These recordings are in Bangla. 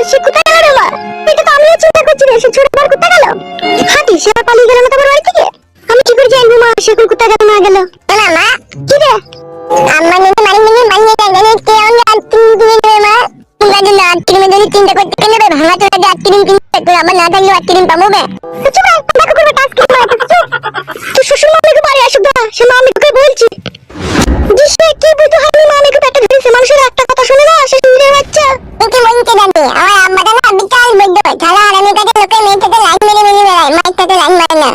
সে কোথায় গেল রে মা? এটা তো আমিও চিন্তা করছি রে, সে ছোট বার কোথায় গেল? হাতি সে পালিয়ে গেল না তোমার বাড়ি থেকে? আমি কি করে জানবো মা সে কোথায় গেল না গেল? না মা কি রে আম্মা নিতে মারিয়ে জানে কে অন্য আত্মীয় দিবে মা। তোমরা যদি আত্মীয় মেয়ে চিন্তা করতে কেন রে? ভাঙা তোরা যে আত্মীয় চিন্তা করে আমার না থাকলে আত্মীয় পাবো বে। চুপ দেখো করবে কাজ কি মারা তুই শ্বশুর মামিকে বাড়ি আসুক না, সে মামিকে বলছি দিশে কি বুঝতে হয়নি মামিকে পেটে ধরেছে। মানুষের একটা কথা শুনে না সে শুনে বাচ্চা কি বলতে জানতে আমার আম্মাটা না বিকাল বৈদ্য থালা হারামি কাছে লোকে মেয়েটাকে লাইন মেরে বেড়ায়, মাইটাকে লাইন মারে না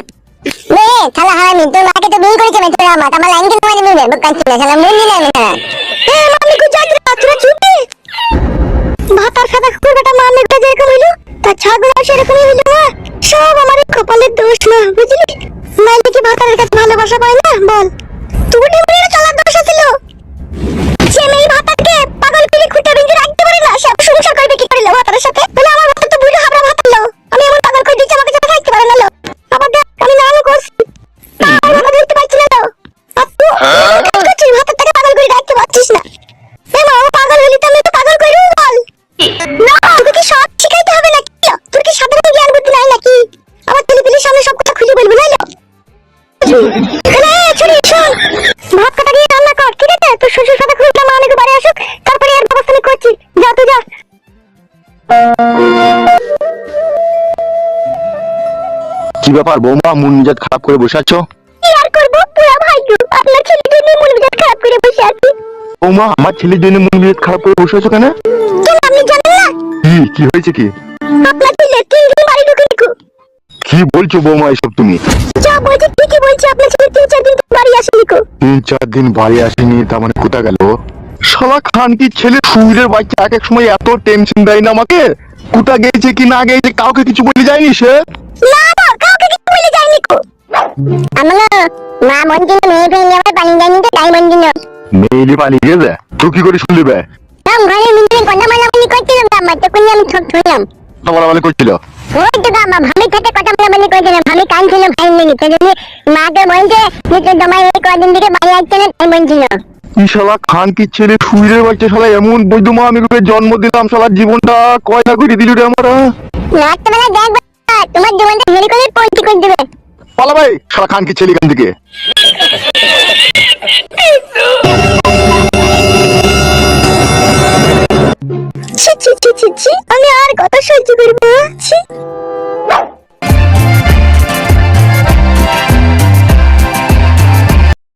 বে থালা হারামি। তোর মাকে তো বিয়ে করেছে তোর মা, আমার লাইন কেন মারি দিবে বকাচ্ছি না শালা মন দিলে আমি না এ মামি কো যাই রে তোরা চুপি ভাতার সাদা কুকুর বেটা মামিটা যেরকম হইলো তার ছাগল সেরকমই হইলো না। সব আমার কপালের দোষ না বুঝলি? নাইলে কি ভাতারের কাছে ভালোবাসা পায় না বল? তুই নিমরে চালার দোষ ছিল সে মেয়ে ভাতারকে পাগল করে খুঁটে ভেঙে রাখতে পারে না। সে সংসার করবে কি করে ভাতারের সাথে? বলে আমার ভাতার তো বুড়ো হাবড়া ভাতার লো, আমি এমন পাগল করে দিচ্ছি আমাকে যেন খাইতে পারে না লো। আবার দেখ আমি না করছি তার মাথা ধরতে পারছি না লো। আর তুই করছিস ভাতারটাকে পাগল করে রাখতে পারছিস না। এ মা ও পাগল হলি তো আমি তো পাগল করি বল না? তোকে কি সব শিখাইতে হবে নাকি? তোর কি সাধারণ জ্ঞান বুদ্ধি নাই নাকি? আমার ছেলেপিলের সামনে সব কথা খুলে বলবি নাইলো? ছুরি শোন ভাত কাটা দিয়ে রান্না কর ঠিক আছে? তোর শ্বশুর সাথে খুঁজলাম মামিকে বাড়ি আসুক তারপরে এর ব্যবস্থা আমি করছি। যা তুই যা। কি ব্যাপার বৌমা, মন মেজাজ খারাপ করে বসে আছো? কি আর করবো পুরা ভাইগো, আপনার ছেলের জন্য মন মেজাজ খারাপ করে বসে আছি। বৌমা আমার ছেলের জন্য মন মেজাজ খারাপ করে বসে আছো কেন? কেন আপনি জানেন না? কি হয়েছে কি? আপনার ছেলে 3 দিন বাড়ি ঢুকে দেখো। কি বলছো বৌমা এসব তুমি? যা বলছি ঠিকই বলছি, আপনার ছেলে 3-4 দিন বাড়ি আসেনি কো। 3-4 দিন বাড়ি আসেনি তার মানে কোথায় গেল? শালা খান কি ছেলে সুইরের বাচ্চা এক এক সময় এত টেনশন দেয় না আমাকে। কোথা গেছে কি না গেছে কাউকে কিছু বলে যায়নি সে? না না কাউকে কিছু বলে যায়নি কো। আমরা মা মন দিন মেয়ে ফেলে আবার পানি দেয়নি তো তাই মন দিন। মেয়েলি পানি গেছে তো কি করে শুনলি বে? তাম ঘরে মিলে কথা মানামানি করছিলাম তো আমার তখন আমি সব শুনলাম। তোমার বলে করছিল ওই তো আমার ভাবির সাথে কথা মানামানি করছিলাম, ভাবি কান ছিল ভাই নেই তো জন্য মাকে বলছে যে তোর জামাই এই কদিন থেকে বাড়ি আসছে না তাই বলছিল। কি শালা খান কি ছেলে সুইরের বাচ্চা শালা এমন বৈধমা আমি ওকে জন্ম দিলাম শালা জীবনটা কয়না করে দিল রে আমার। রাত্রেবেলা দেখবে তোমার জীবনটা হেলি করে পৌঁছে করে দেবে। পালা ভাই শালা খান কি ছেলে এখান থেকে। ছি ছি ছি ছি ছি আমি আর কথা সহ্য করবো